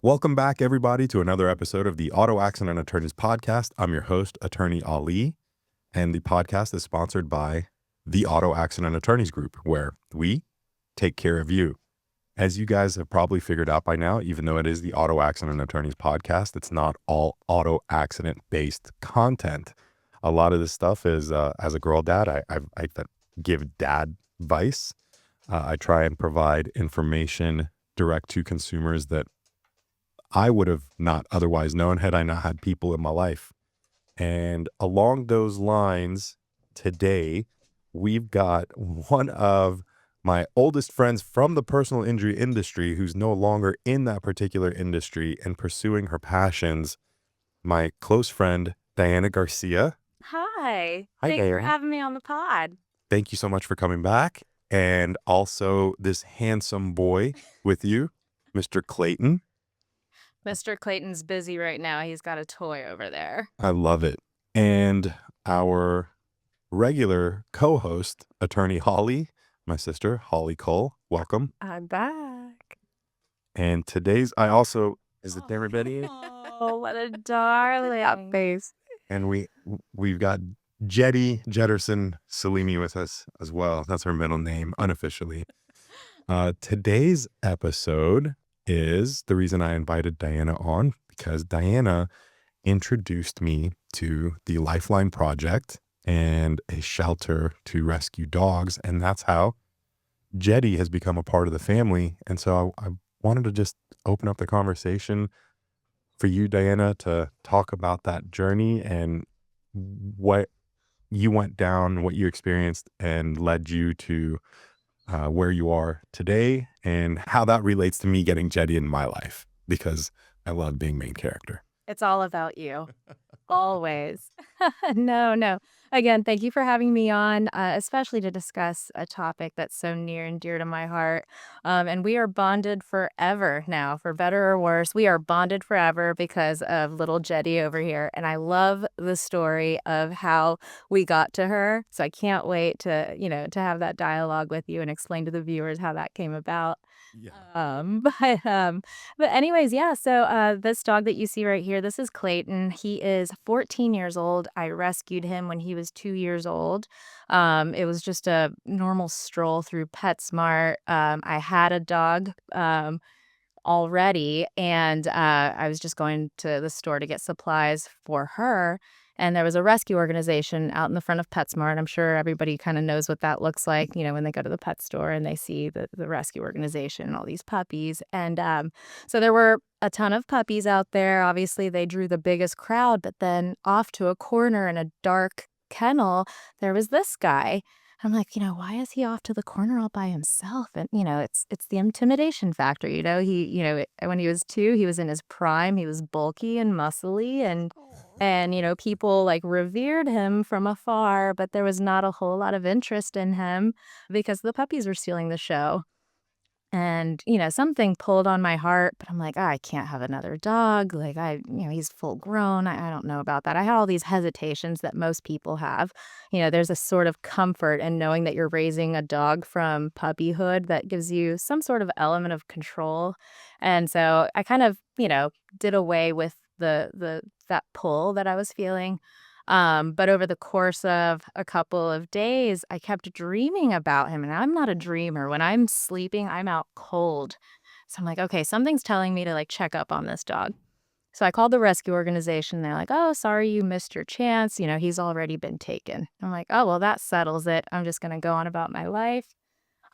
Welcome back, everybody, to another episode of the Auto Accident Attorneys Podcast. I'm your host, Attorney Ali, and the podcast is sponsored by the Auto Accident Attorneys Group, where we take care of you. As you guys have probably figured out by now, even though it is the Auto Accident Attorneys Podcast, it's not all auto accident-based content. A lot of this stuff is, as a girl dad, I give dad advice. I try and provide information direct to consumers that I would have not otherwise known had I not had people in my life. And along those lines, today, we've got one of my oldest friends from the personal injury industry who's no longer in that particular industry and pursuing her passions, my close friend, Diana Garcia. Hi. Hi, Thanks for Diana. having me on the pod. Thank you so much for coming back. And also this handsome boy with you, Mr. Clayton. Mr. Clayton's busy right now. He's got a toy over there. I love it. And our regular co-host, Attorney Holly, my sister, Holly Cole. Welcome. I'm back. And today's, is it everybody? Oh, what a darling. Face. And we've got Jetterson Salimi with us as well. That's her middle name, unofficially. Today's episode is the reason I invited Diana on, because Diana introduced me to the Lifeline Project and a shelter to rescue dogs. And that's how Jetty has become a part of the family. And so I wanted to just open up the conversation for you, Diana, to talk about that journey and what you went down, what you experienced and led you to where you are today, and how that relates to me getting Jetty in my life, because I love being main character. It's all about you. Always. No. Again, thank you for having me on, especially to discuss a topic that's so near and dear to my heart. And we are bonded forever now, for better or worse. We are bonded forever because of little Jetty over here. And I love the story of how we got to her. So I can't wait to have that dialogue with you and explain to the viewers how that came about. Yeah. But anyways, yeah, so this dog that you see right here, this is Clayton. He is 14 years old. I rescued him when he was 2 years old. It was just a normal stroll through PetSmart. I had a dog already, and I was just going to the store to get supplies for her. And there was a rescue organization out in the front of PetSmart. I'm sure everybody kind of knows what that looks like, when they go to the pet store and they see the rescue organization and all these puppies. And so there were a ton of puppies out there. Obviously, they drew the biggest crowd. But then off to a corner in a dark kennel, there was this guy. I'm like, why is he off to the corner all by himself? And, it's the intimidation factor. When he was 2, he was in his prime. He was bulky and muscly and people like revered him from afar, but there was not a whole lot of interest in him because the puppies were stealing the show. And, something pulled on my heart, but I'm like, I can't have another dog. Like, he's full grown. I don't know about that. I had all these hesitations that most people have. There's a sort of comfort in knowing that you're raising a dog from puppyhood that gives you some sort of element of control. And so I kind of, did away with that pull that I was feeling. But over the course of a couple of days, I kept dreaming about him. And I'm not a dreamer. When I'm sleeping, I'm out cold. So I'm like, okay, something's telling me to check up on this dog. So I called the rescue organization. They're like, oh, sorry, you missed your chance. He's already been taken. I'm like, oh, well, that settles it. I'm just going to go on about my life.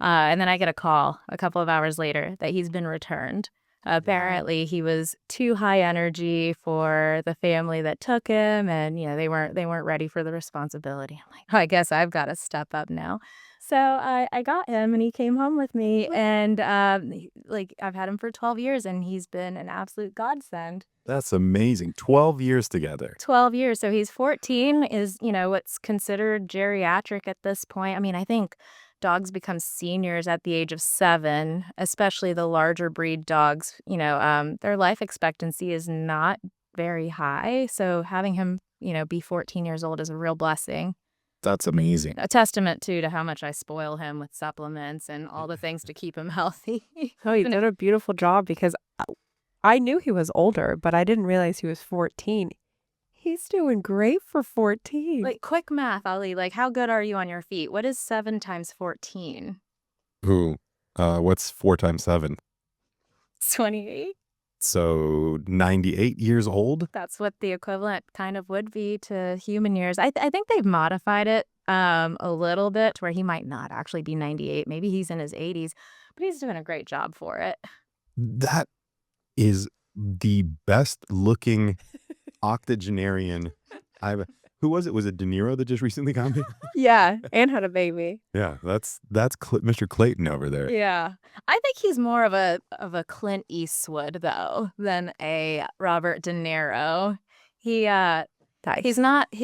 And then I get a call a couple of hours later that he's been returned. Apparently, he was too high energy for the family that took him, and they weren't ready for the responsibility. I'm like, oh, I guess I've got to step up now. So I got him, and he came home with me, and I've had him for 12 years, and he's been an absolute godsend. That's amazing. 12 years together. 12 years. So he's 14, is what's considered geriatric at this point. I mean, I think dogs become seniors at the age of 7, especially the larger breed dogs. Their life expectancy is not very high. So having him, be 14 years old is a real blessing. That's amazing. A testament, too, to how much I spoil him with supplements and all the things to keep him healthy. Oh, you did a beautiful job because I knew he was older, but I didn't realize he was 14. He's doing great for 14. Like, quick math, Ali. Like, how good are you on your feet? What is 7 times 14? Who? What's 4 times 7? 28. So 98 years old? That's what the equivalent kind of would be to human years. I think they've modified it a little bit to where he might not actually be 98. Maybe he's in his 80s, but he's doing a great job for it. That is the best looking octogenarian I've. Who was it? Was it De Niro that just recently got me? Yeah, and had a baby. Yeah, that's Mr. Clayton over there. Yeah. I think he's more of a Clint Eastwood though than a Robert De Niro. He Nice. he's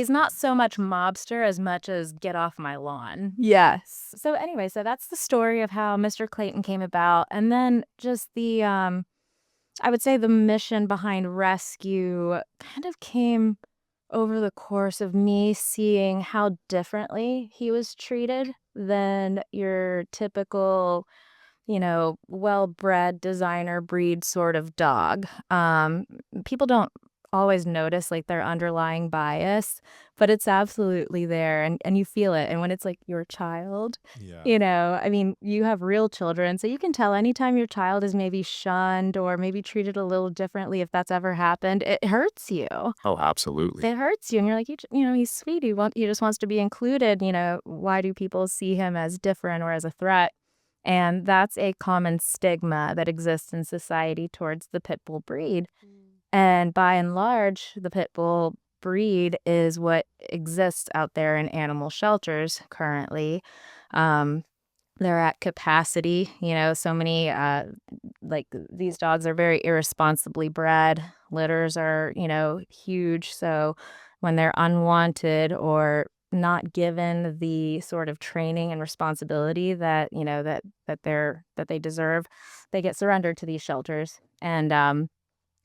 not so much mobster as much as get off my lawn. Yes. So anyway, so that's the story of how Mr. Clayton came about, and then just the I would say the mission behind rescue kind of came over the course of me seeing how differently he was treated than your typical, well-bred designer breed sort of dog. People don't always notice like their underlying bias, but it's absolutely there, and you feel it. And when it's like your child, Yeah. I mean, you have real children, so you can tell anytime your child is maybe shunned or maybe treated a little differently, if that's ever happened, it hurts you. Oh, absolutely. It hurts you, and you're like, he's sweet. He just wants to be included. Why do people see him as different or as a threat? And that's a common stigma that exists in society towards the pit bull breed. And by and large, the pit bull breed is what exists out there in animal shelters currently. Um, they're at capacity, so many, like these dogs are very irresponsibly bred. Litters are, huge. So when they're unwanted or not given the sort of training and responsibility that, that they deserve, they get surrendered to these shelters. And,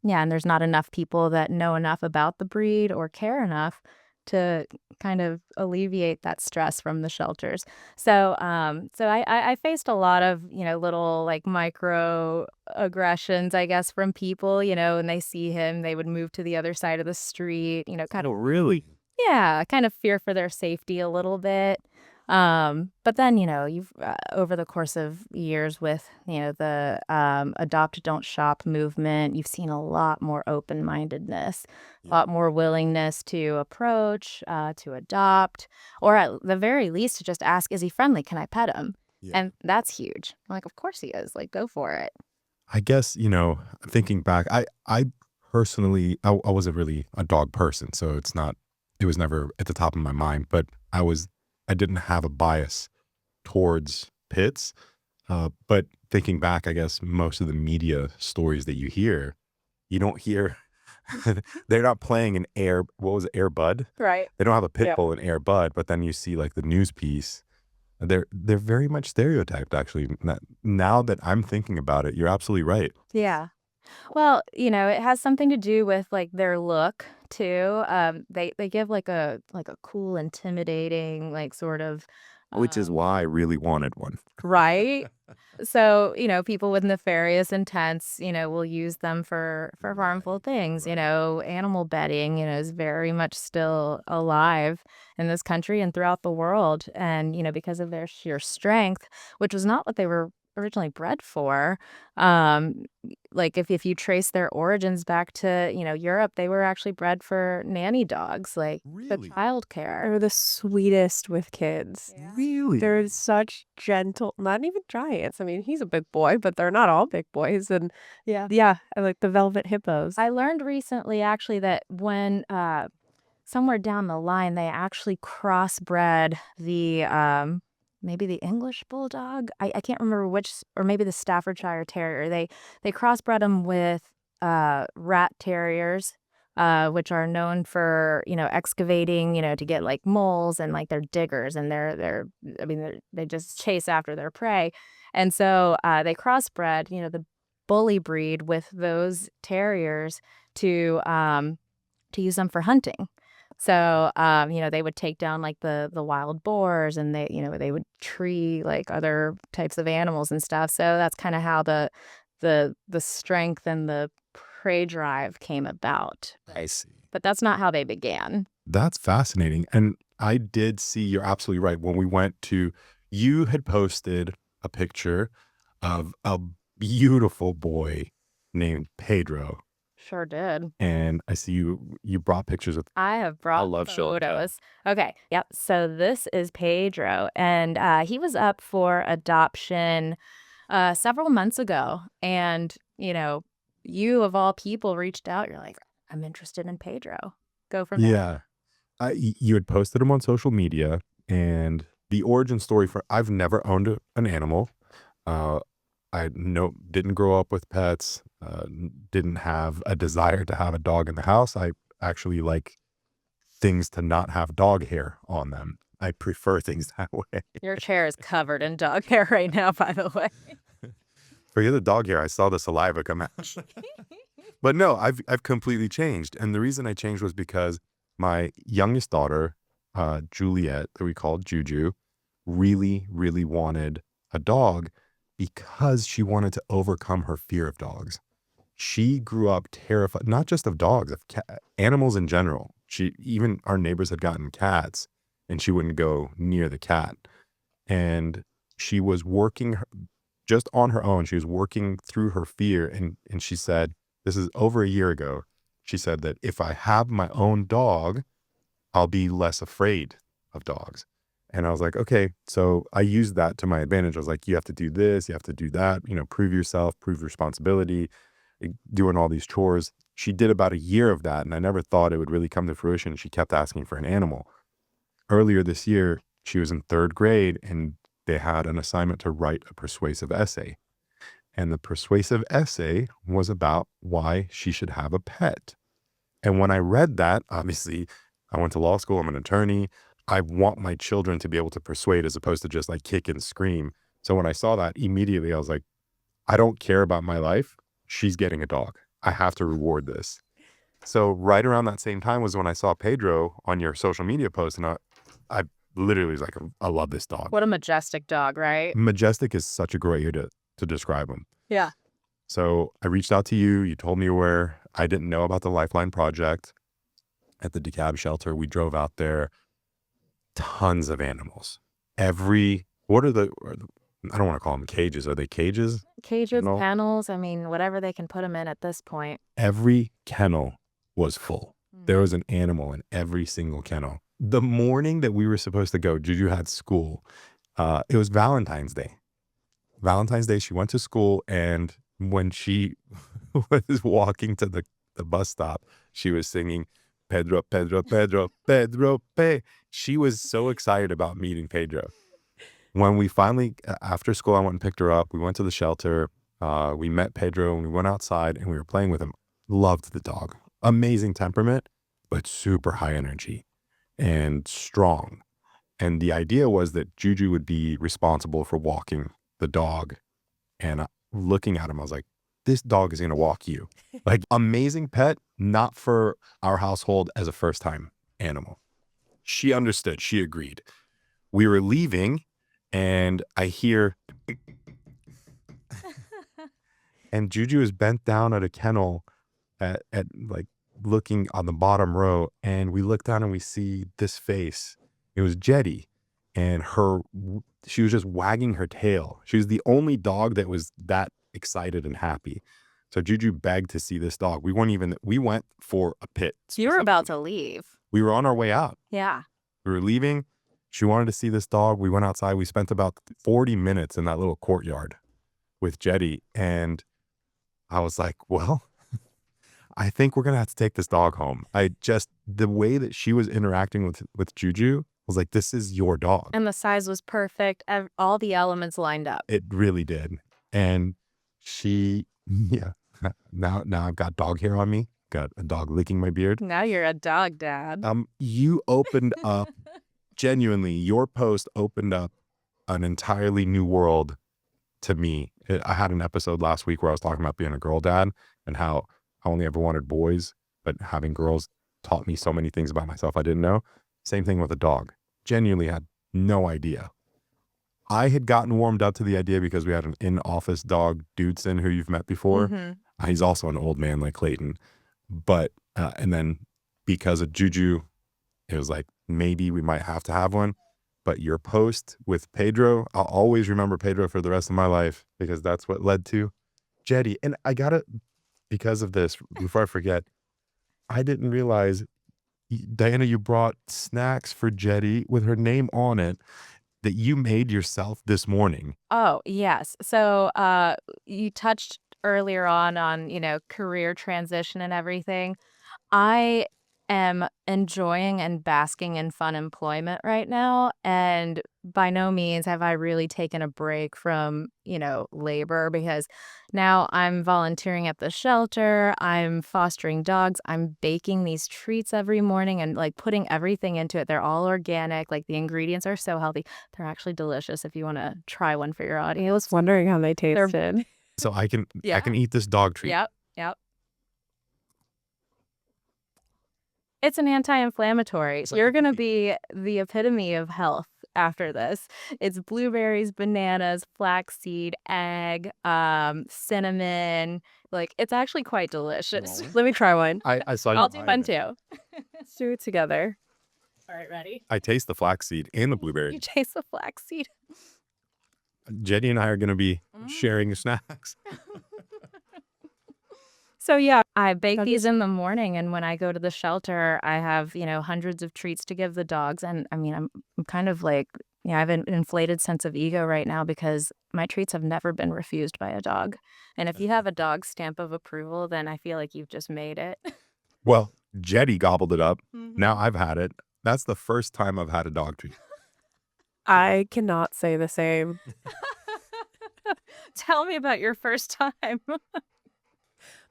yeah, and there's not enough people that know enough about the breed or care enough to kind of alleviate that stress from the shelters. So I faced a lot of, little like micro aggressions, I guess, from people, when they see him, they would move to the other side of the street, kind of, Really? yeah, kind of fear for their safety a little bit. But then, you've over the course of years with, the adopt, don't shop movement, you've seen a lot more open-mindedness, a lot more willingness to approach, to adopt, or at the very least to just ask, is he friendly? Can I pet him? Yeah. And that's huge. I'm like, of course he is. Like, go for it. I guess, thinking back, I personally, I wasn't really a dog person, so it was never at the top of my mind, but I didn't have a bias towards pits. But thinking back, I guess most of the media stories that you don't hear, they're not playing what was it, Air Bud? Right. They don't have a pit Yep. bull in Air Bud, but then you see like the news piece. They're very much stereotyped, actually. Now that I'm thinking about it, you're absolutely right. Yeah. Well, it has something to do with like their look too. They give like a cool, intimidating, like sort of Which is why I really wanted one. right. So, people with nefarious intents, will use them for harmful things. Animal betting, is very much still alive in this country and throughout the world. And, because of their sheer strength, which was not what they were originally bred for. Like if you trace their origins back to, Europe, they were actually bred for nanny dogs, like the Really? childcare. They're the sweetest with kids. Yeah. Really? They're such gentle, not even giants. I mean, he's a big boy, but they're not all big boys. And yeah, I like the velvet hippos. I learned recently actually that when somewhere down the line they actually crossbred the maybe the English bulldog. I can't remember which, or maybe the Staffordshire Terrier. They crossbred them with rat terriers. Which are known for excavating to get like moles, and like they're diggers, and they just chase after their prey, and so they crossbred the bully breed with those terriers to use them for hunting. So, they would take down like the wild boars, and they would tree like other types of animals and stuff. So that's kind of how the strength and the prey drive came about. I see. But that's not how they began. That's fascinating. And I did see, you're absolutely right. When we went to, you had posted a picture of a beautiful boy named Pedro. Sure did. And I see you brought pictures of. I have brought love showing that. photos. Okay. Yep. So this is Pedro, and he was up for adoption several months ago. And, you of all people reached out. You're like, I'm interested in Pedro. Go from there. Yeah. You had posted him on social media, and the origin story for, I've never owned an animal. I didn't grow up with pets, didn't have a desire to have a dog in the house. I actually like things to not have dog hair on them. I prefer things that way. Your chair is covered in dog hair right now, by the way. Forget the dog hair. I saw the saliva come out. But no, I've completely changed. And the reason I changed was because my youngest daughter, Juliet, that we called Juju, really, really wanted a dog because she wanted to overcome her fear of dogs. She grew up terrified, not just of dogs, of animals in general. Even our neighbors had gotten cats, and she wouldn't go near the cat. And she was working just on her own. She was working through her fear. And she said, this is over a year ago, she said that if I have my own dog, I'll be less afraid of dogs. And I was like, okay. So I used that to my advantage. I was like, you have to do this, you have to do that, prove yourself, prove responsibility, doing all these chores. She did about a year of that, and I never thought it would really come to fruition. She kept asking for an animal. Earlier this year, she was in 3rd grade, and they had an assignment to write a persuasive essay. And the persuasive essay was about why she should have a pet. And when I read that, obviously, I went to law school, I'm an attorney. I want my children to be able to persuade as opposed to just like kick and scream. So when I saw that, immediately I was like, I don't care about my life. She's getting a dog. I have to reward this. So right around that same time was when I saw Pedro on your social media post, and I literally was like, I love this dog. What a majestic dog, right? Majestic is such a great way to describe him. Yeah. So I reached out to you. You told me where. I didn't know about the Lifeline project at the DeKalb shelter. We drove out there. Tons of animals. I don't want to call them cages. Are they cages? Cages, kennels, whatever they can put them in at this point. Every kennel was full. There was an animal in every single kennel. The morning that we were supposed to go, Juju had school. It was Valentine's Day. Valentine's Day, she went to school, and when she was walking to the bus stop, she was singing, Pedro, Pedro, Pedro, Pedro, Pe. She was so excited about meeting Pedro. When we finally, after school, I went and picked her up. We went to the shelter. We met Pedro, and we went outside, and we were playing with him. Loved the dog. Amazing temperament, but super high energy and strong. And the idea was that Juju would be responsible for walking the dog. And looking at him, I was like, this dog is going to walk you. Like, amazing pet, not for our household as a first-time animal. She understood. She agreed. We were leaving, and I hear, and Juju is bent down at a kennel at like looking on the bottom row, and we look down and we see this face. It was Jetty, and she was just wagging her tail. She was the only dog that was that excited and happy. So Juju begged to see this dog. We went for a pit. You were about to leave. We were on our way out. Yeah. We were leaving. She wanted to see this dog. We went outside. We spent about 40 minutes in that little courtyard with Jetty. And I was like, well, I think we're going to have to take this dog home. The way that she was interacting with Juju, I was like, this is your dog. And the size was perfect. All the elements lined up. It really did. And yeah, now I've got dog hair on me. Got a dog licking my beard. Now you're a dog dad. You opened up, genuinely, your post opened up an entirely new world to me. I had an episode last week where I was talking about being a girl dad and how I only ever wanted boys, but having girls taught me so many things about myself I didn't know. Same thing with a dog. Genuinely had no idea. I had gotten warmed up to the idea because we had an in-office dog, Dudson, who you've met before. Mm-hmm. He's also an old man like Clayton. But, and then because of Juju, it was like, maybe we might have to have one. But your post with Pedro, I'll always remember Pedro for the rest of my life because that's what led to Jetty. And I got to, because of this, before I forget, I didn't realize, Diana, you brought snacks for Jetty with her name on it that you made yourself this morning. Oh, yes. So you touched earlier on, career transition and everything. I am enjoying and basking in fun employment right now. And by no means have I really taken a break from, labor, because now I'm volunteering at the shelter. I'm fostering dogs. I'm baking these treats every morning and like putting everything into it. They're all organic. Like the ingredients are so healthy. They're actually delicious if you want to try one for your I was audience. wondering how they tasted. So I can Yeah. eat this dog treat. Yep. It's an anti-inflammatory. You're going to be the epitome of health after this. It's blueberries, bananas, flaxseed, egg, cinnamon. Like, it's actually quite delicious. Let me try one. I saw you. I'll do one too. Let's do it together. All right, ready? I taste the flaxseed and the blueberry. You taste the flaxseed. Jetty and I are going to be sharing snacks. So yeah, I bake these in the morning, and when I go to the shelter, I have, hundreds of treats to give the dogs. And I mean, I'm kind of like, I have an inflated sense of ego right now because my treats have never been refused by a dog. And if you have a dog stamp of approval, then I feel like you've just made it. Well, Jetty gobbled it up. Now I've had it. That's the first time I've had a dog treat. I cannot say the same. Tell me about your first time.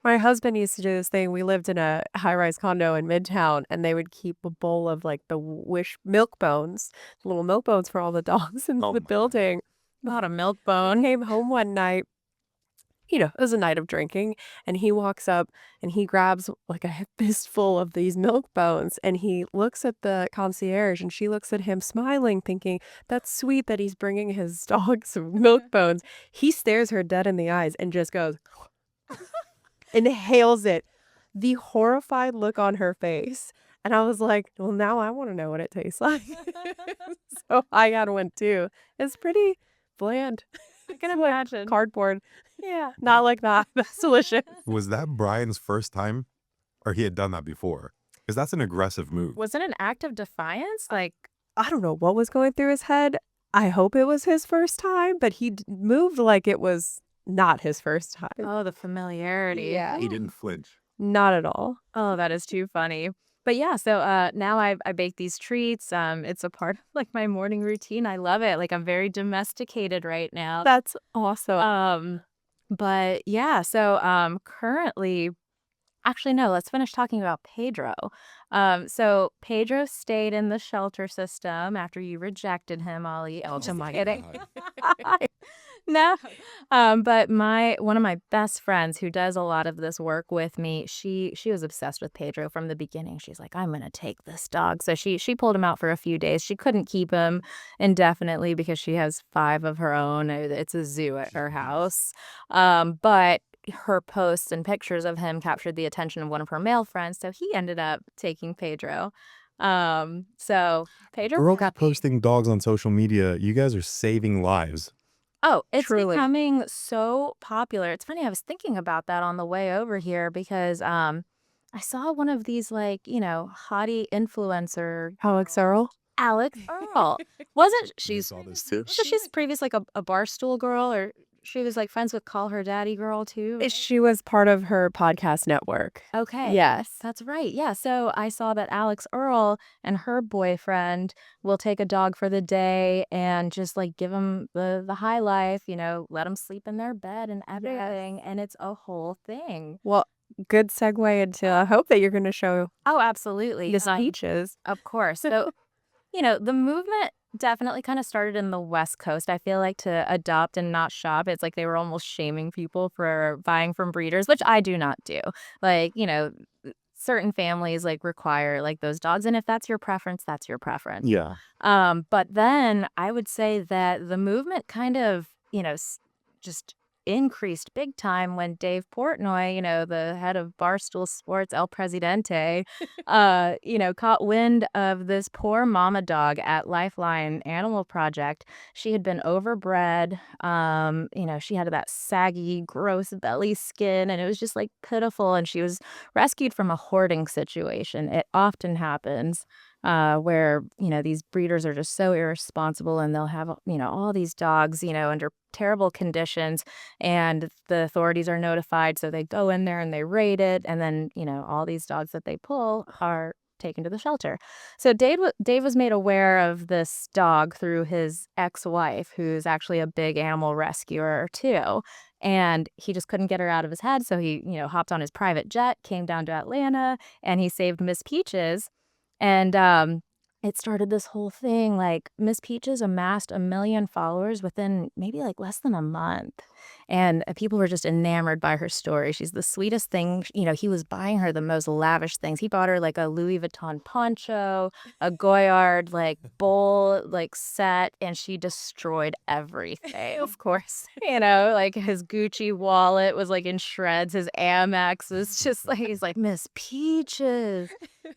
My husband used to do this thing. We lived in a high-rise condo in Midtown, and they would keep a bowl of like the Wish milk bones, little milk bones for all the dogs in the building. Not a milk bone. Came home one night, it was a night of drinking, and he walks up and he grabs like a fistful of these milk bones, and he looks at the concierge, and she looks at him smiling, thinking, that's sweet that he's bringing his dog some milk bones. He stares her dead in the eyes and just goes, inhales it. The horrified look on her face. And I was like, well, now I want to know what it tastes like. So I got one too. It's pretty bland. I can imagine. Cardboard. Yeah. Not like that. That's delicious. Was that Brian's first time, or he had done that before? Because that's an aggressive move. Was it an act of defiance? Like, I don't know what was going through his head. I hope it was his first time, but he moved like it was not his first time. oh, the familiarity. Yeah. He didn't flinch. Not at all. Oh, that is too funny. But yeah, so now I bake these treats. It's a part of like my morning routine. I love it. Like I'm very domesticated right now. That's awesome. But yeah, so currently, actually no, let's finish talking about Pedro. So Pedro stayed in the shelter system after you rejected him, Ollie. Oh, just kidding. No. But one of my best friends who does a lot of this work with me, she was obsessed with Pedro from the beginning. She's like, I'm gonna take this dog. So she pulled him out for a few days. She couldn't keep him indefinitely because she has 5 of her own. It's a zoo at her house. But her posts and pictures of him captured the attention of one of her male friends. So he ended up taking Pedro. So Pedro Girl posting dogs on social media. You guys are saving lives. Oh, it's Truly. becoming so popular. It's funny, I was thinking about that on the way over here because I saw one of these like, hottie influencer, Alex Earl. Alex Earl. Wasn't she's saw this too. she's previous like a barstool girl, or she was like friends with Call Her Daddy girl too? right? She was part of her podcast network. Okay. Yes. That's right. Yeah. So I saw that Alex Earl and her boyfriend will take a dog for the day and just like give him the high life, let him sleep in their bed and everything. And it's a whole thing. Well, good segue into I hope that you're going to show Oh, absolutely. the speeches. Of course. So, the movement definitely kind of started in the West Coast. I feel like to adopt and not shop, it's like they were almost shaming people for buying from breeders, which I do not do. Like, certain families like require like those dogs. And if that's your preference, that's your preference. Yeah. But then I would say that the movement kind of, just increased big time when Dave Portnoy, the head of Barstool Sports, El Presidente, caught wind of this poor mama dog at Lifeline Animal Project. She had been overbred. She had that saggy, gross belly skin, and it was just like pitiful. And she was rescued from a hoarding situation. It often happens where, these breeders are just so irresponsible and they'll have, all these dogs, under terrible conditions, and the authorities are notified. So they go in there and they raid it. And then, all these dogs that they pull are taken to the shelter. So Dave was made aware of this dog through his ex-wife, who's actually a big animal rescuer too. And he just couldn't get her out of his head. So he, hopped on his private jet, came down to Atlanta, and he saved Miss Peaches. And it started this whole thing. Like, Miss Peaches amassed 1 million followers within maybe like less than a month. And people were just enamored by her story. She's the sweetest thing. He was buying her the most lavish things. He bought her like a Louis Vuitton poncho, a Goyard like bowl like set, and she destroyed everything. Of course. Like his Gucci wallet was like in shreds. His Amex was just like, he's like, Miss Peaches.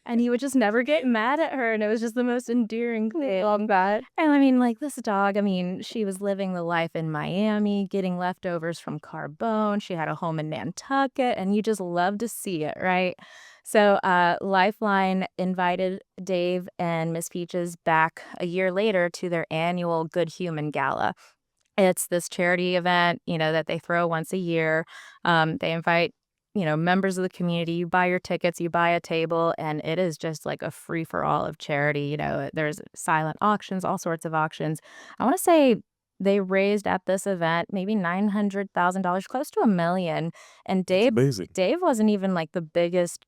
And he would just never get mad at her. And it was just the most endearing thing. Love that. And I mean, like, this dog, she was living the life in Miami, getting leftovers from Carbone. She had a home in Nantucket, and you just love to see it, right? So Lifeline invited Dave and Miss Peaches back a year later to their annual Good Human Gala. It's this charity event, that they throw once a year. They invite members of the community. You buy your tickets, you buy a table, and it is just like a free-for-all of charity. There's silent auctions, all sorts of auctions. I want to say they raised at this event maybe $900,000, close to $1 million. And Dave wasn't even like the biggest,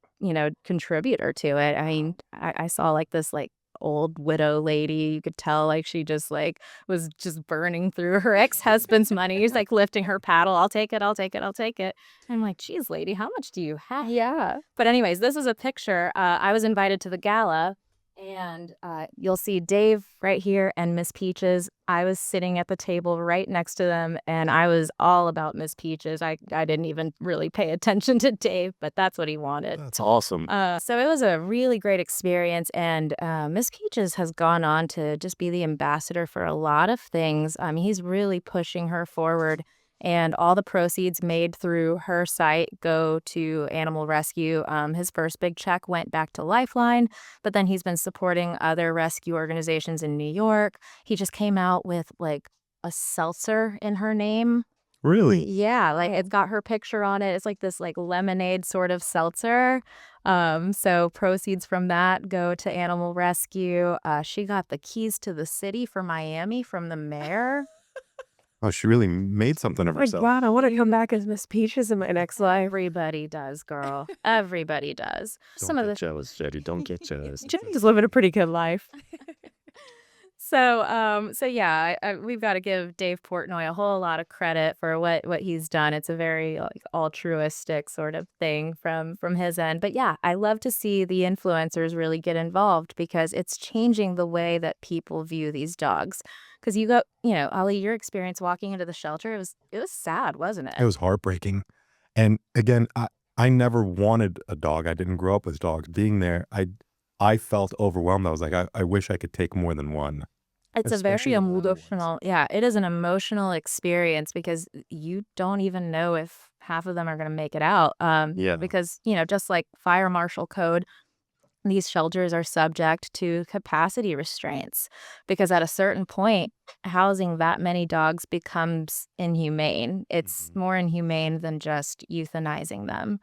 contributor to it. I mean, I saw like this like old widow lady. You could tell like she just like was just burning through her ex-husband's money. He's like lifting her paddle. I'll take it. I'll take it. I'll take it. And I'm like, geez, lady, how much do you have? Yeah. But anyways, this is a picture. I was invited to the gala, and you'll see Dave right here and Miss Peaches. I was sitting at the table right next to them, and I was all about Miss Peaches. I didn't even really pay attention to Dave, but that's what he wanted. That's awesome. So it was a really great experience, and Miss Peaches has gone on to just be the ambassador for a lot of things. He's really pushing her forward. And all the proceeds made through her site go to animal rescue. His first big check went back to Lifeline, but then he's been supporting other rescue organizations in New York. He just came out with like a seltzer in her name. Really? Yeah, like it's got her picture on it. It's like this like lemonade sort of seltzer. So proceeds from that go to animal rescue. She got the keys to the city for Miami from the mayor. Oh, she really made something of herself. Like, wow, I want to come back as Miss Peaches in my next life. Everybody does, girl. Everybody does. Don't get jealous, Jetty. Don't get jealous. Jenny's living a pretty good life. So yeah, we've got to give Dave Portnoy a whole lot of credit for what he's done. It's a very like altruistic sort of thing from his end. But yeah, I love to see the influencers really get involved because it's changing the way that people view these dogs. Because you go, Ali, your experience walking into the shelter, it was sad, wasn't it? It was heartbreaking. And again, I never wanted a dog. I didn't grow up with dogs. Being there, I felt overwhelmed. I was like, I wish I could take more than one. It's a Especially very the little ones. emotional, yeah, it is an emotional experience because you don't even know if half of them are going to make it out. Yeah. Because, just like fire marshal code, these shelters are subject to capacity restraints because at a certain point, housing that many dogs becomes inhumane. It's more inhumane than just euthanizing them.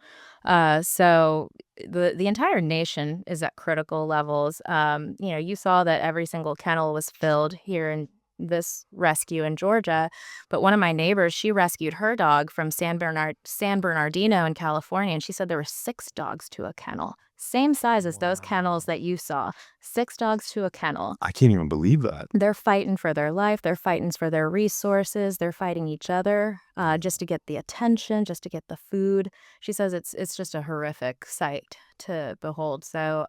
So the entire nation is at critical levels. You saw that every single kennel was filled here in this rescue in Georgia, but one of my neighbors, she rescued her dog from San Bernardino in California, and she said there were 6 dogs to a kennel. Same size as those kennels that you saw. 6 dogs to a kennel. I can't even believe that. They're fighting for their life. They're fighting for their resources. They're fighting each other just to get the attention, just to get the food. She says it's just a horrific sight to behold. So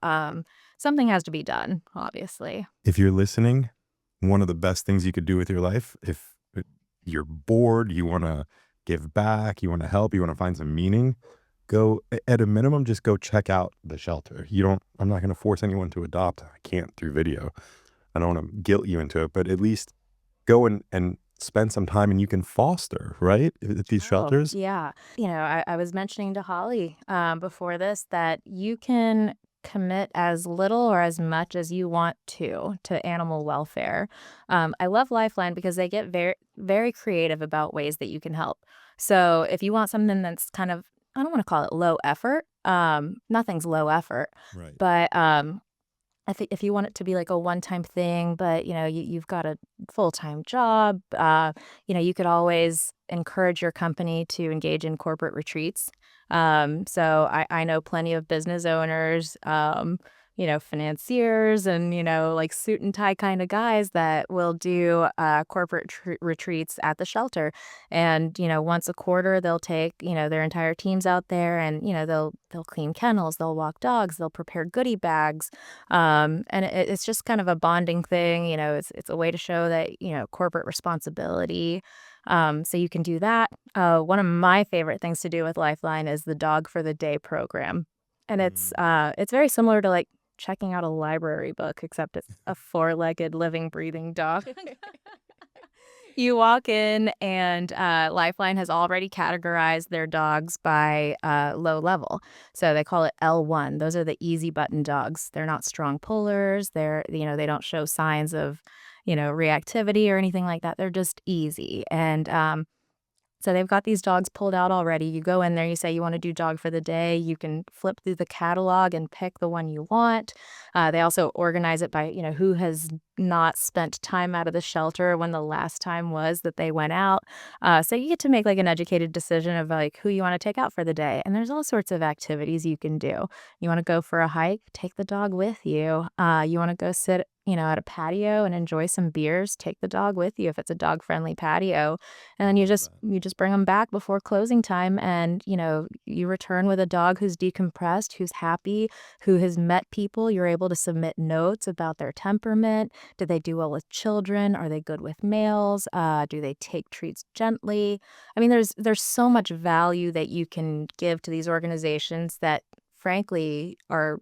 something has to be done, obviously. If you're listening, one of the best things you could do with your life, if you're bored, you want to give back, you want to help, you want to find some meaning, go at a minimum, just go check out the shelter. I'm not going to force anyone to adopt. I can't through video. I don't want to guilt you into it, but at least go and spend some time, and you can foster, right? At these shelters. Yeah. I was mentioning to Holly before this that you can commit as little or as much as you want to animal welfare. I love Lifeline because they get very, very creative about ways that you can help. So if you want something that's kind of, I don't want to call it low effort. Nothing's low effort, Right. but I think if you want it to be like a one-time thing, but you've got a full-time job, you could always encourage your company to engage in corporate retreats. So I know plenty of business owners, financiers, and like suit and tie kind of guys that will do corporate retreats at the shelter. And once a quarter, they'll take their entire teams out there, and they'll clean kennels, they'll walk dogs, they'll prepare goodie bags. And it's just kind of a bonding thing. It's a way to show that, corporate responsibility. So you can do that. One of my favorite things to do with Lifeline is the Dog for the Day program. And it's very similar to like checking out a library book, except it's a four-legged living, breathing dog. You walk in, and Lifeline has already categorized their dogs by low level. So they call it L1. Those are the easy button dogs. They're not strong pullers. They don't show signs of, reactivity or anything like that. They're just easy. And so they've got these dogs pulled out already. You go in there, you say you want to do dog for the day. You can flip through the catalog and pick the one you want. They also organize it by, who has not spent time out of the shelter, when the last time was that they went out. So you get to make like an educated decision of like who you want to take out for the day. And there's all sorts of activities you can do. You want to go for a hike, take the dog with you. You want to go sit at a patio and enjoy some beers, take the dog with you if it's a dog-friendly patio. And then you just bring them back before closing time, and you return with a dog who's decompressed, who's happy, who has met people. You're able to submit notes about their temperament. Do they do well with children? Are they good with males? Do they take treats gently? I mean, there's so much value that you can give to these organizations that frankly are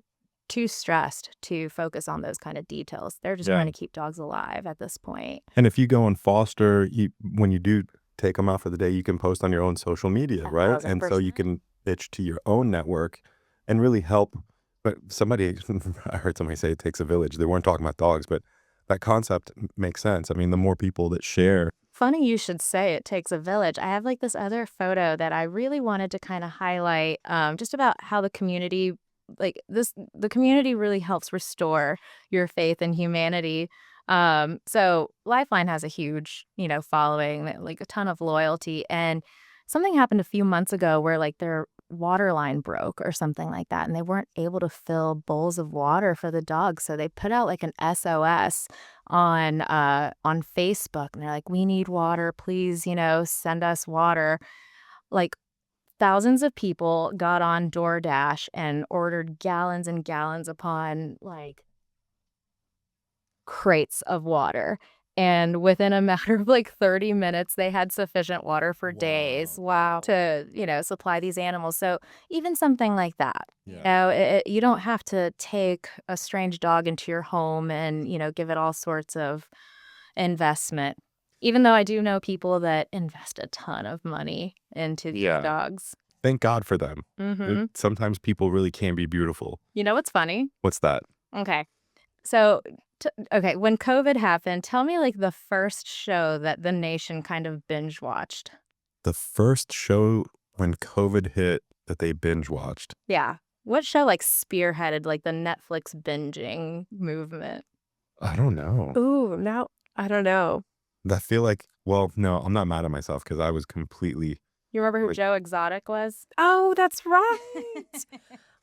too stressed to focus on those kind of details. They're just trying to keep dogs alive at this point. And if you go and foster, when you do take them out for the day, you can post on your own social media, right? And so you can pitch to your own network and really help. But I heard somebody say it takes a village. They weren't talking about dogs, but that concept makes sense. I mean, the more people that share. Funny you should say it takes a village. I have like this other photo that I really wanted to kind of highlight, just about how the community really helps restore your faith in humanity. So Lifeline has a huge, following, like a ton of loyalty. And something happened a few months ago where like their water line broke or something like that, and they weren't able to fill bowls of water for the dogs. So they put out like an SOS on Facebook, and they're like, "We need water, please, send us water." Like, thousands of people got on DoorDash and ordered gallons and gallons upon like crates of water. And within a matter of like 30 minutes, they had sufficient water for days. Wow. To supply these animals. So even something like that, Yeah. you don't have to take a strange dog into your home and, give it all sorts of investment. Even though I do know people that invest a ton of money into these dogs. Thank God for them. Mm-hmm. Sometimes people really can be beautiful. You know what's funny? What's that? Okay. So, when COVID happened, tell me like the first show that the nation kind of binge watched. The first show when COVID hit that they binge watched. Yeah. What show like spearheaded like the Netflix binging movement? I don't know. Ooh, now I don't know. I feel like, well, no, I'm not mad at myself because I was completely. You remember who Joe Exotic was? Oh, that's right.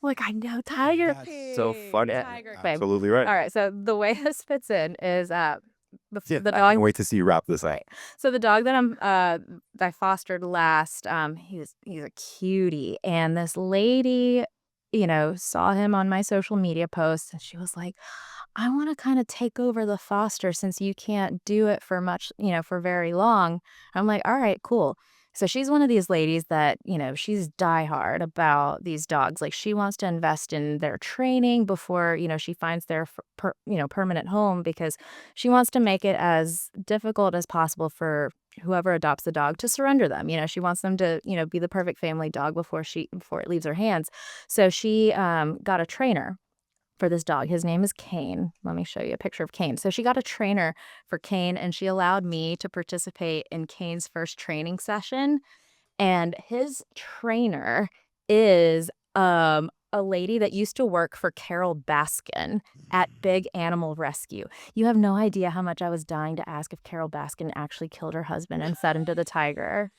Like, I know Tiger King. So funny. Tiger King. Absolutely right. All right. So the way this fits in is the I dog. can't wait to see you wrap this up. Right. So the dog that I fostered last, he's a cutie, and this lady, saw him on my social media posts, and she was like, "I want to kind of take over the foster since you can't do it for much, for very long." I'm like, "All right, cool." So she's one of these ladies that, she's diehard about these dogs. Like she wants to invest in their training before, she finds their permanent home, because she wants to make it as difficult as possible for whoever adopts the dog to surrender them. She wants them to, be the perfect family dog before it leaves her hands. So she got a trainer for this dog. His name is Kane. Let me show you a picture of Kane. So she got a trainer for Kane, and she allowed me to participate in Kane's first training session. And his trainer is a lady that used to work for Carol Baskin at Big Animal Rescue. You have no idea how much I was dying to ask if Carol Baskin actually killed her husband and fed him to the tiger.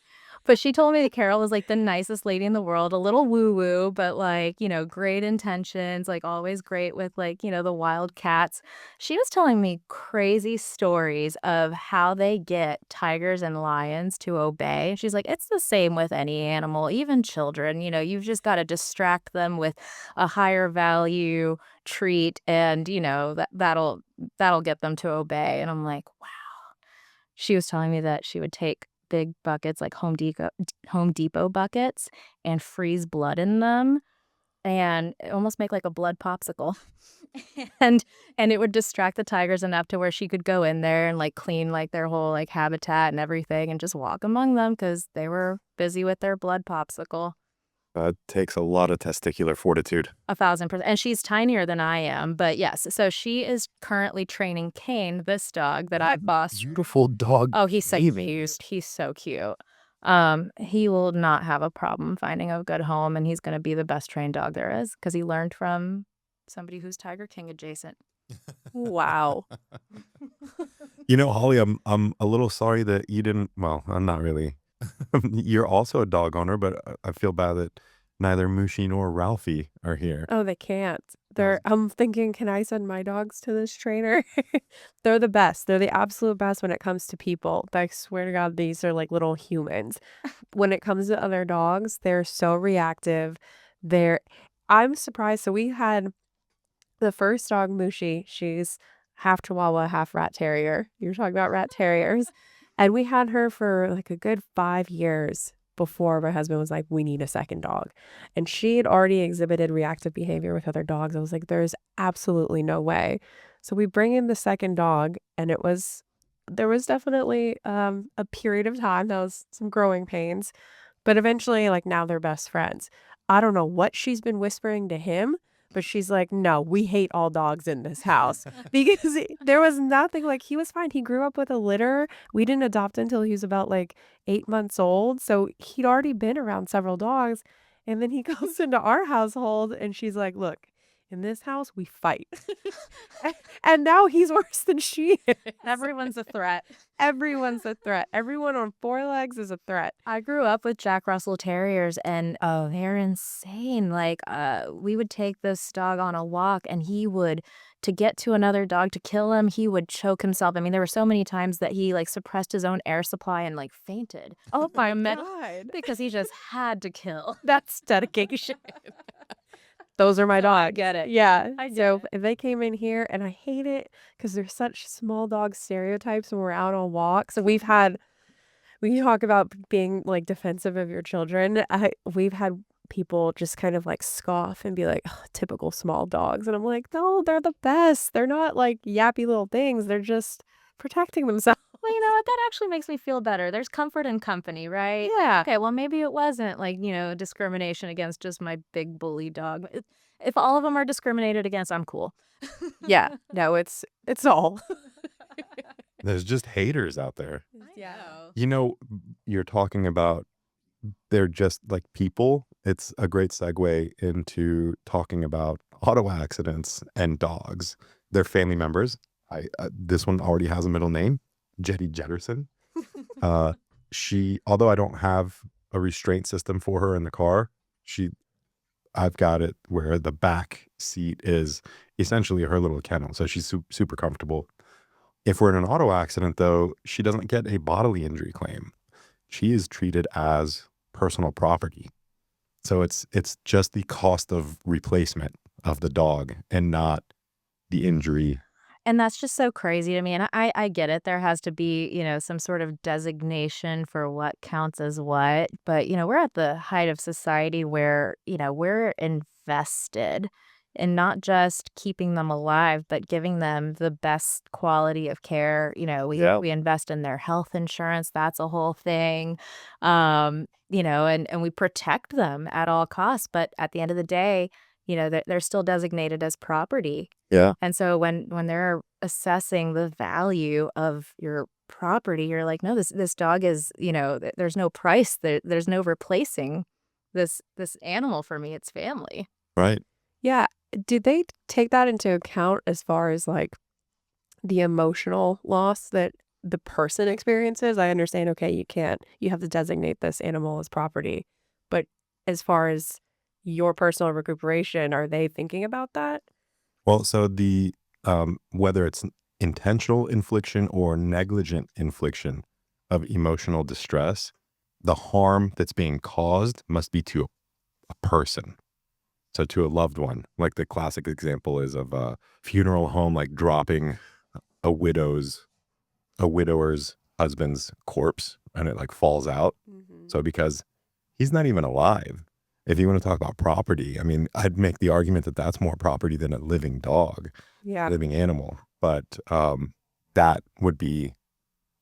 But she told me that Carol was like the nicest lady in the world, a little woo-woo, but like, great intentions, like always great with like, the wild cats. She was telling me crazy stories of how they get tigers and lions to obey. She's like, it's the same with any animal, even children. You've just got to distract them with a higher value treat, and that'll get them to obey. And I'm like, wow. She was telling me that she would take big buckets, like Home Depot buckets, and freeze blood in them and almost make like a blood popsicle. and it would distract the tigers enough to where she could go in there and like clean like their whole like habitat and everything and just walk among them because they were busy with their blood popsicle. That takes a lot of testicular fortitude. 1,000%. And she's tinier than I am. But yes, so she is currently training Kane, this dog that I bossed. Beautiful dog. Oh, he's so baby. cute. He's so cute. He will not have a problem finding a good home, and he's going to be the best trained dog there is because he learned from somebody who's Tiger King adjacent. Wow. Holly, I'm a little sorry that you didn't. Well, I'm not really. You're also a dog owner, but I feel bad that neither Mushi nor Ralphie are here. Oh, they can't. I'm thinking, can I send my dogs to this trainer? They're the best. They're the absolute best when it comes to people. I swear to God, these are like little humans. When it comes to other dogs, they're so reactive. I'm surprised. So we had the first dog, Mushi. She's half Chihuahua, half Rat Terrier. You're talking about Rat Terriers. And we had her for like a good 5 years before my husband was like, we need a second dog. And she had already exhibited reactive behavior with other dogs. I was like, there's absolutely no way. So we bring in the second dog, and there was definitely a period of time. That was some growing pains. But eventually, like now they're best friends. I don't know what she's been whispering to him, but she's like, no, we hate all dogs in this house. Because there was nothing, like he was fine. He grew up with a litter. We didn't adopt until he was about like 8 months old. So he'd already been around several dogs. And then he goes into our household and she's like, look, in this house, we fight. And now he's worse than she is. Everyone's a threat. Everyone's a threat. Everyone on 4 legs is a threat. I grew up with Jack Russell Terriers, and oh, they're insane. Like, we would take this dog on a walk, and he would, to get to another dog to kill him, he would choke himself. I mean, there were so many times that he like suppressed his own air supply and like fainted. Oh my God. Because he just had to kill. That's dedication. Those are my dogs. Get it. Yeah. I get So it. if they came in here, and I hate it because there's such small dog stereotypes when we're out on walks. And we talk about being like defensive of your children. We've had people just kind of like scoff and be like, oh, typical small dogs. And I'm like, no, they're the best. They're not like yappy little things. They're just protecting themselves. Well, you know what? That actually makes me feel better. There's comfort in company, right? Yeah. Okay, well, maybe it wasn't like, discrimination against just my big bully dog. If all of them are discriminated against, I'm cool. Yeah. No, it's all. There's just haters out there. Yeah. You're talking about they're just like people. It's a great segue into talking about auto accidents and dogs. They're family members. This one already has a middle name, Jetty Jetterson. Although I don't have a restraint system for her in the car, I've got it where the back seat is essentially her little kennel. So she's super comfortable. If we're in an auto accident, though, she doesn't get a bodily injury claim. She is treated as personal property. So it's just the cost of replacement of the dog and not the injury And that's just so crazy to me, and I get it. There has to be, some sort of designation for what counts as what, but, we're at the height of society where, we're invested in not just keeping them alive, but giving them the best quality of care. Yeah. We invest in their health insurance, that's a whole thing. And we protect them at all costs, but at the end of the day, they're still designated as property. Yeah. And so when they're assessing the value of your property, you're like, "No, this dog is, there's no price, there's no replacing this animal for me, it's family." Right. Yeah. Did they take that into account as far as like the emotional loss that the person experiences? I understand, okay, you have to designate this animal as property. But as far as your personal recuperation, are they thinking about that? Well, so the whether it's intentional infliction or negligent infliction of emotional distress, the harm that's being caused must be to a person. So to a loved one, like the classic example is of a funeral home, like dropping a widow's a widower's husband's corpse and it like falls out. Mhm. So because he's not even alive. If you want to talk about property, I mean, I'd make the argument that that's more property than a living dog, Yeah. living animal. But that would be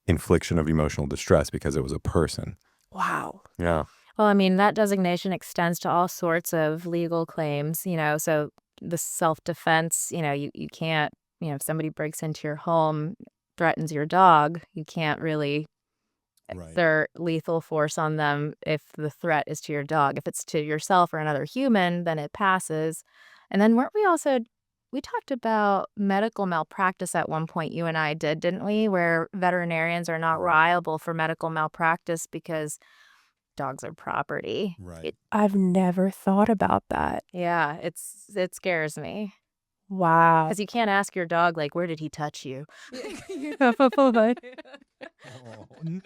infliction of emotional distress because it was a person. Wow. Yeah. Well, I mean, that designation extends to all sorts of legal claims, so the self-defense, you can't, if somebody breaks into your home, threatens your dog, you can't really Right. exert lethal force on them if the threat is to your dog. If it's to yourself or another human, then it passes. And then we talked about medical malpractice at one point, you and I didn't we? Where veterinarians are not liable for medical malpractice because dogs are property. Right. I've never thought about that. Yeah, it scares me Wow. because you can't ask your dog, like, "Where did he touch you?" Oh, no.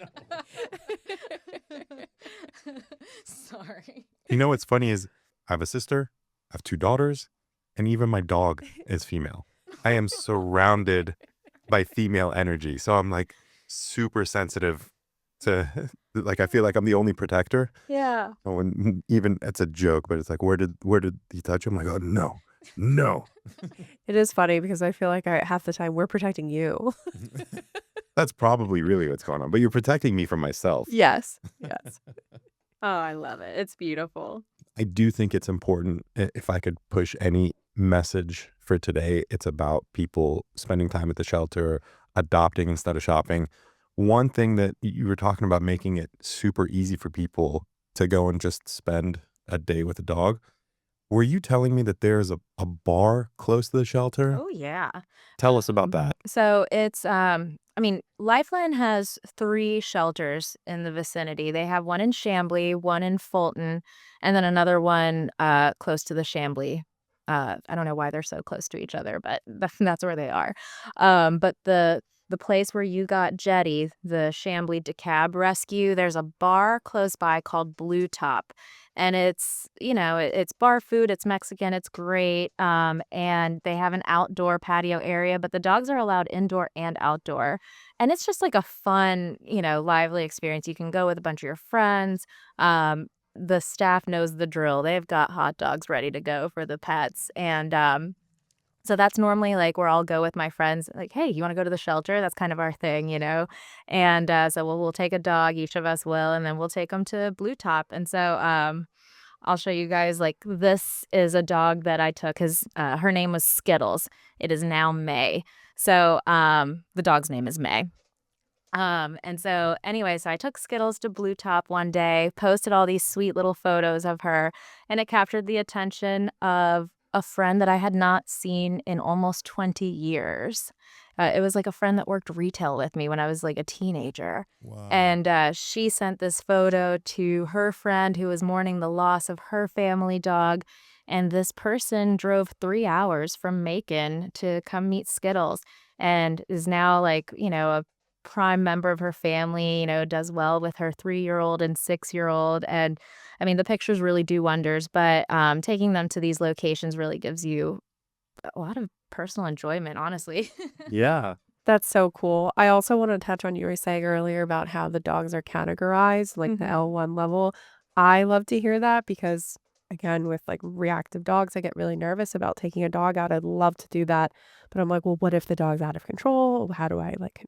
Sorry. You know what's funny is I have a sister, I have 2 daughters, and even my dog is female. I am surrounded by female energy. So I'm like super sensitive to like I feel like I'm the only protector. Yeah. When even it's a joke, but it's like where did he touch him? I'm like, oh no. No. It is funny because I feel like half the time we're protecting you. That's probably really what's going on. But you're protecting me from myself. Yes. Yes. Oh, I love it. It's beautiful. I do think it's important if I could push any message for today, it's about people spending time at the shelter, adopting instead of shopping. One thing that you were talking about making it super easy for people to go and just spend a day with a dog. Were you telling me that there's a bar close to the shelter? Oh, yeah. Tell us about that. So it's, Lifeline has 3 shelters in the vicinity. They have one in Chamblee, one in Fulton, and then another one close to the Chamblee. I don't know why they're so close to each other, but that's where they are. But the place where you got Jetty, the Chamblee DeKalb rescue, there's a bar close by called Blue Top. And it's, it's bar food, it's Mexican, it's great. And they have an outdoor patio area, but the dogs are allowed indoor and outdoor. And it's just like a fun, lively experience. You can go with a bunch of your friends. The staff knows the drill. They've got hot dogs ready to go for the pets. And so that's normally like where I'll go with my friends, like, "Hey, you wanna go to the shelter?" That's kind of our thing. And, so we'll take a dog, each of us will, and then we'll take them to Blue Top. And so, I'll show you guys, like, this is a dog that I took. Her name was Skittles. It is now May. So, the dog's name is May. And so anyway, so I took Skittles to Blue Top one day, posted all these sweet little photos of her, and it captured the attention of a friend that I had not seen in almost 20 years. It was like a friend that worked retail with me when I was like a teenager. Wow. And she sent this photo to her friend who was mourning the loss of her family dog. And this person drove 3 hours from Macon to come meet Skittles and is now like, a prime member of her family, does well with her 3-year-old and 6-year-old. And I mean, the pictures really do wonders, but taking them to these locations really gives you a lot of personal enjoyment, honestly. Yeah. That's so cool. I also want to touch on you were saying earlier about how the dogs are categorized, like the Mhm. L1 level. I love to hear that because, again, with like reactive dogs, I get really nervous about taking a dog out. I'd love to do that, but I'm like, well, what if the dog's out of control? How do I like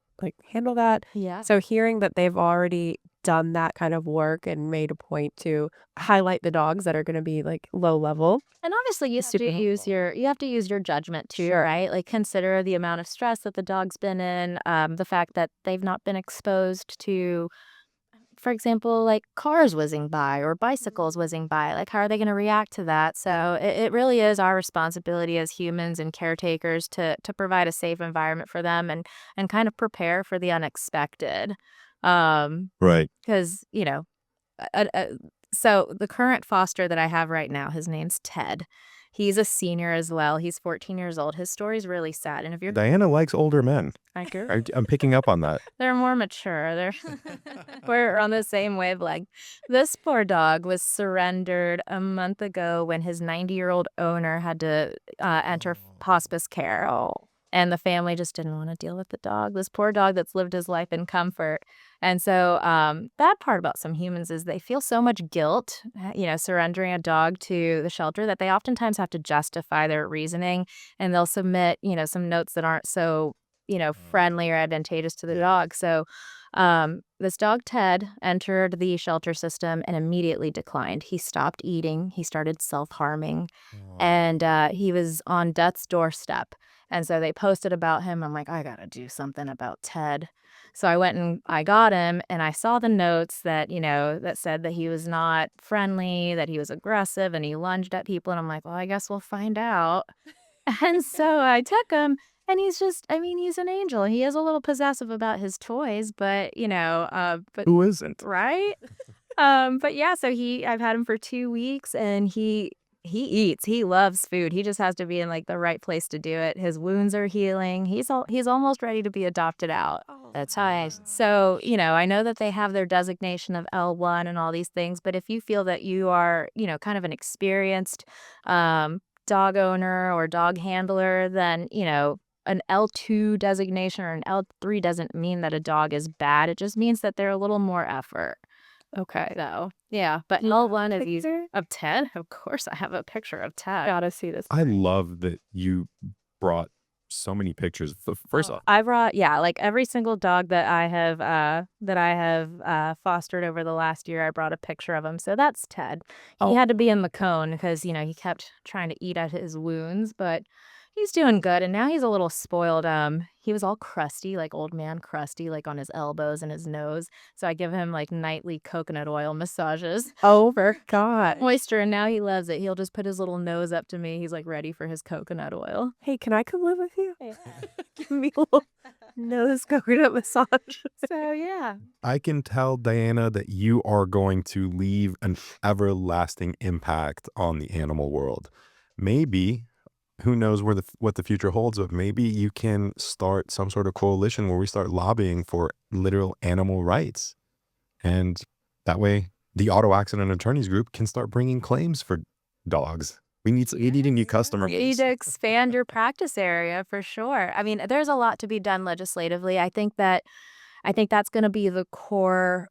handle that? Yeah. So hearing that they've already done that kind of work and made a point to highlight the dogs that are going to be like low level. And obviously you have to use your judgment too, Sure. right? Like consider the amount of stress that the dog's been in, the fact that they've not been exposed to, for example, like cars whizzing by or bicycles whizzing by. Like, how are they going to react to that? So it really is our responsibility as humans and caretakers to provide a safe environment for them and kind of prepare for the unexpected. Right. Because, uh, uh, so the current foster that I have right now, his name's Ted. He's a senior as well. He's 14 years old. His story's really sad. And if you're Diana likes older men. I'm picking up on that. they're more mature. We're on the same wavelength. This poor dog was surrendered a month ago when his 90-year-old owner had to enter hospice care. Oh, And the family just didn't want to deal with the dog, this poor dog that's lived his life in comfort. And so bad part about some humans is they feel so much guilt, surrendering a dog to the shelter that they oftentimes have to justify their reasoning, and they'll submit, some notes that aren't so, friendly or advantageous to the dog. So this dog, Ted, entered the shelter system and immediately declined. He stopped eating. He started self-harming, and he was on death's doorstep. And so they posted about him. I'm like, I got to do something about Ted. So I went and I got him, and I saw the notes that, that said that he was not friendly, that he was aggressive, and he lunged at people. And I'm like, well, I guess we'll find out. And so I took him, and he's an angel. He is a little possessive about his toys, but, but Who isn't? right? But yeah, so I've had him for 2 weeks, and he eats. He loves food. He just has to be in like the right place to do it. His wounds are healing. He's almost ready to be adopted out. that's So, I know that they have their designation of L1 and all these things, but if you feel that you are, kind of an experienced dog owner or dog handler, then, an L2 designation or an L3 doesn't mean that a dog is bad. It just means that they're a little more effort. okay. So, yeah. But L1 of Ted, of course, I have a picture of Ted. Gotta see this. I love that you brought so many pictures. First off, I brought, like every single dog that I have fostered over the last year, I brought a picture of him. So that's Ted. He Oh. had to be in the cone because, he kept trying to eat at his wounds, but he's doing good. And now he's a little spoiled. He was all crusty, like old man crusty, like on his elbows and his nose. So I give him like nightly coconut oil massages. Oh, God. Moisture, and now he loves it. He'll just put his little nose up to me. He's like ready for his coconut oil. Hey, can I come live with you? Give me a little nose coconut massage. So yeah. I can tell, Diana, that you are going to leave an everlasting impact on the animal world. Maybe, who knows what the future holds, but maybe you can start some sort of coalition where we start lobbying for literal animal rights. And that way, the Auto Accident Attorneys Group can start bringing claims for dogs. We need a new customer You need base. to expand your practice area for sure. I mean, there's a lot to be done legislatively. I think that's going to be the core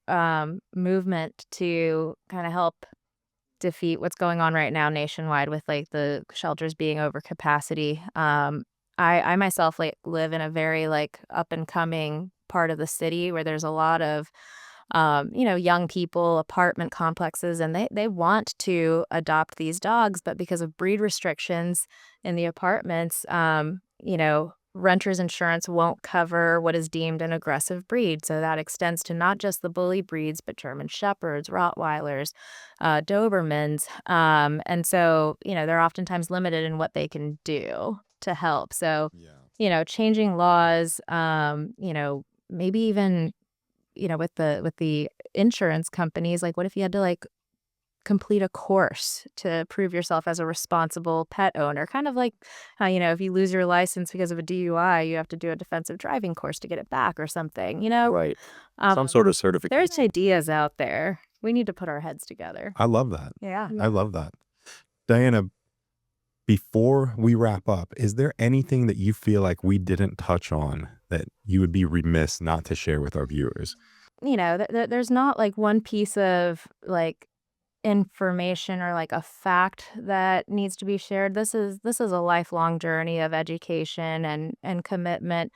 movement to kind of help defeat what's going on right now nationwide with like the shelters being over capacity. I myself live in a very like up and coming part of the city where there's a lot of young people, apartment complexes, and they want to adopt these dogs, but because of breed restrictions in the apartments, renters insurance won't cover what is deemed an aggressive breed. So that extends to not just the bully breeds, but German Shepherds, Rottweilers, Dobermans. And so, they're oftentimes limited in what they can do to help. So, changing laws, maybe even with the insurance companies, like what if you had to like complete a course to prove yourself as a responsible pet owner? Kind of like how, if you lose your license because of a DUI, you have to do a defensive driving course to get it back or something, Right. Some sort of certification. There's ideas out there. We need to put our heads together. I love that. Yeah. I love that. Diana, Before we wrap up, is there anything that you feel like we didn't touch on that you would be remiss not to share with our viewers? There's not like one piece of like information or like a fact that needs to be shared. This is a lifelong journey of education and commitment.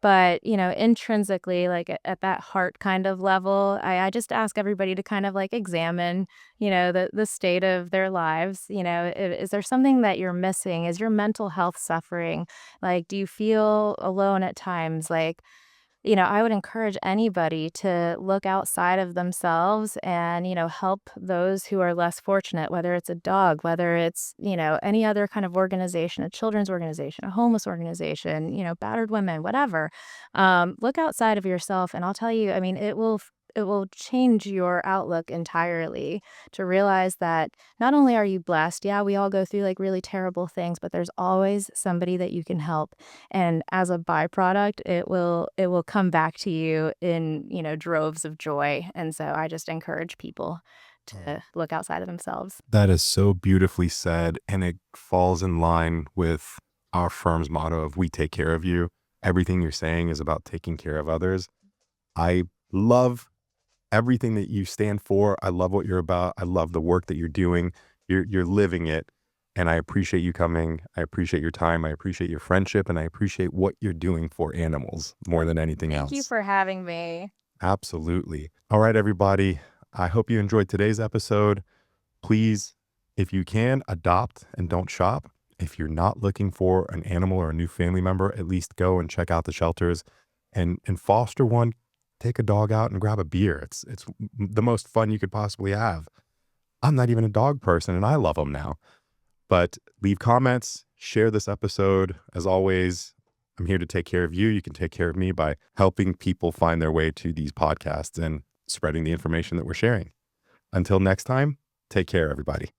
But, intrinsically, like at that heart kind of level, I just ask everybody to kind of like examine, the state of their lives. Is there something that you're missing? Is your mental health suffering? Like, do you feel alone at times? Like, I would encourage anybody to look outside of themselves and, help those who are less fortunate, whether it's a dog, whether it's, any other kind of organization, a children's organization, a homeless organization, battered women, whatever. Look outside of yourself. And I'll tell you, I mean, it will change your outlook entirely to realize that not only are you blessed, yeah, we all go through like really terrible things, but there's always somebody that you can help. And as a byproduct, it will come back to you in, droves of joy. And so I just encourage people to look outside of themselves. That is so beautifully said, and it falls in line with our firm's motto of "We take care of you." Everything you're saying is about taking care of others. I love everything that you stand for. I love what you're about. I love the work that you're doing. You're living it, and I appreciate you coming. I appreciate your time. I appreciate your friendship, and I appreciate what you're doing for animals more than anything Thank you else. for having me. Absolutely. All right, everybody. I hope you enjoyed today's episode. Please, if you can, adopt and don't shop. If you're not looking for an animal or a new family member, at least go and check out the shelters and foster one. Take a dog out and grab a beer. It's the most fun you could possibly have. I'm not even a dog person and I love them now. But leave comments, share this episode. As always, I'm here to take care of you. You can take care of me by helping people find their way to these podcasts and spreading the information that we're sharing. Until next time, take care, everybody.